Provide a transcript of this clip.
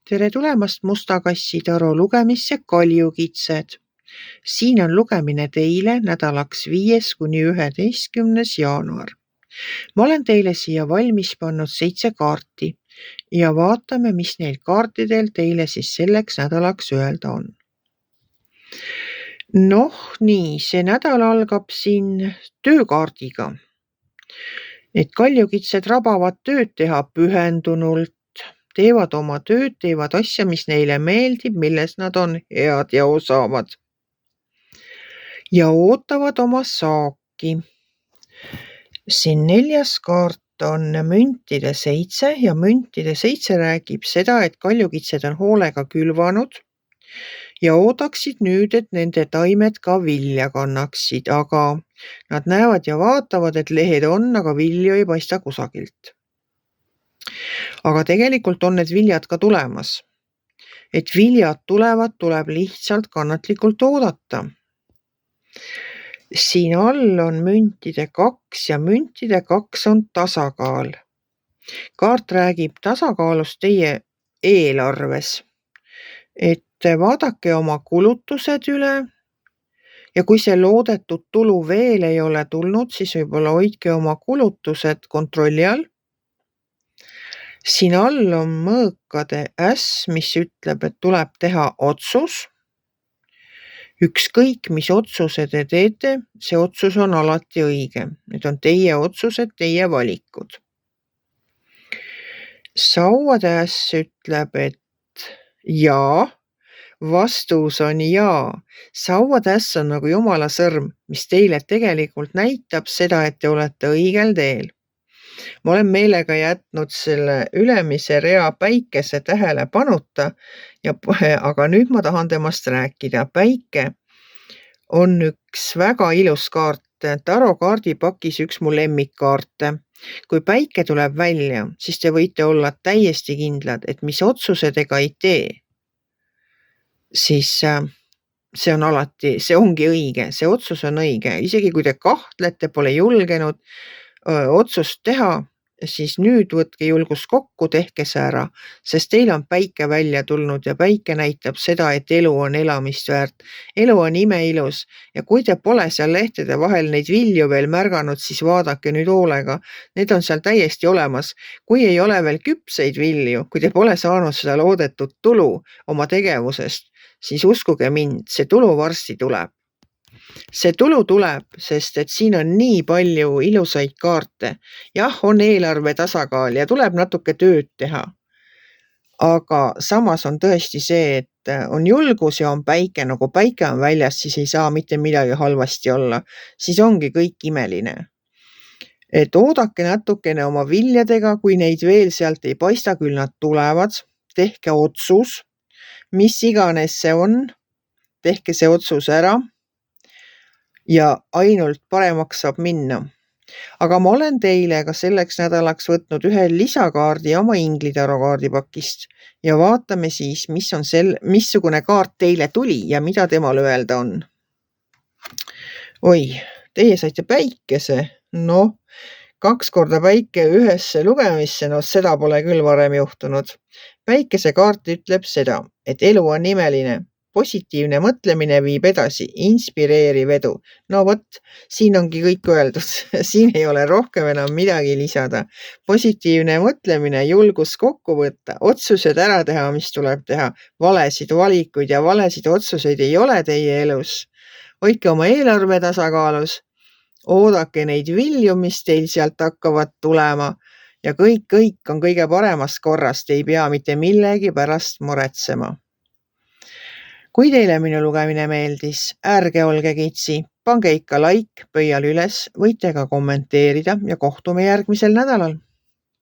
Tere tulemast Musta Kassitaru lugemisse Kaljukitsed. Siin on lugemine teile nädalaks 5.–11. jaanuar. Ma olen teile siia valmis pannud 7 kaarti ja vaatame, mis neil kaartidel teile siis selleks nädalaks öelda on. Nii, see nädal algab siin töökaardiga. Need kaljukitsed rabavad tööd teha pühendunult, teevad oma tööd, teevad asja, mis neile meeldib, milles nad on head ja osavad. Ja ootavad oma saaki. Siin 4. kaart on müntide 7 ja müntide 7 räägib seda, et kaljukitsed on hoolega külvanud ja oodaksid nüüd, et nende taimed ka vilja kannaksid, aga nad näevad ja vaatavad, et lehed on, aga vilju ei paista kusagilt. Aga tegelikult on need viljad ka tulemas. Et viljad tulevad, tuleb lihtsalt kannatlikult oodata. Siin all on müntide 2 ja müntide 2 on tasakaal. Kaart räägib tasakaalust teie eelarves. Et vaadake oma kulutused üle ja kui see loodetud tulu veel ei ole tulnud, siis võib-olla hoidke oma kulutused kontrolli all. Siin all on mõõkade äss, mis ütleb, et tuleb teha otsus. Ükskõik, mis otsuse te teete, see otsus on alati õige. Need on teie otsused, teie valikud. Sauade äss ütleb, et jaa. Vastus on jaa. Sauade äss on nagu Jumala sõrm, mis teile tegelikult näitab seda, et te olete õigel teel. Ma olen meelega jätnud selle ülemise rea päikese tähelepanuta, aga nüüd ma tahan temast rääkida. Päike on üks väga ilus kaart. Taro kaardipakis üks mu lemmikkaarte. Kui päike tuleb välja, siis te võite olla täiesti kindlad, et mis otsuse te ka ei tee, siis see ongi õige, see otsus on õige. Isegi kui te kahtlete, pole julgenud otsust teha, siis nüüd võtke julgus kokku, tehke see ära, sest teil on päike välja tulnud ja päike näitab seda, et elu on elamist väärt. Elu on imeilus ja kui te pole seal lehtede vahel neid vilju veel märganud, siis vaadake nüüd hoolega. Need on seal täiesti olemas. Kui ei ole veel küpseid vilju, kui te pole saanud seda loodetud tulu oma tegevusest, siis uskuge mind, see tulu varsti tuleb. See tulu tuleb, sest et siin on nii palju ilusaid kaarte. Jah, on eelarve tasakaal ja tuleb natuke tööd teha. Aga samas on tõesti see, et on julgus ja on päike. Nagu päike on väljas, siis ei saa mitte midagi halvasti olla. Siis ongi kõik imeline. Et oodake natukene oma viljadega, kui neid veel sealt ei paista, küll nad tulevad. Tehke otsus, mis iganes see on. Tehke see otsus ära. Ja ainult paremaks saab minna. Aga ma olen teile ka selleks nädalaks võtnud ühe lisakaardi oma Inglitaro kaardipakist ja vaatame siis, missugune kaart teile tuli ja mida temal öelda on. Oi, teie saite päikese. 2 korda päike ühesse lugemisse, seda pole küll varem juhtunud. Päikese kaart ütleb seda, et elu on imeline. Positiivne mõtlemine viib edasi, inspireeriv edu. Siin ongi kõik öeldud. Siin ei ole rohkem enam midagi lisada. Positiivne mõtlemine, julgus kokku võtta, otsused ära teha, mis tuleb teha. Valesid valikuid ja valesid otsuseid ei ole teie elus. Hoidke oma eelarve tasakaalus. Oodake neid vilju, mis teil sealt hakkavad tulema. Ja kõik on kõige paremas korras. Te ei pea mitte millegi pärast muretsema. Kui teile minu lugemine meeldis, ärge olge kitsi, pange ikka like, pöial üles, võite ka kommenteerida ja kohtume järgmisel nädalal.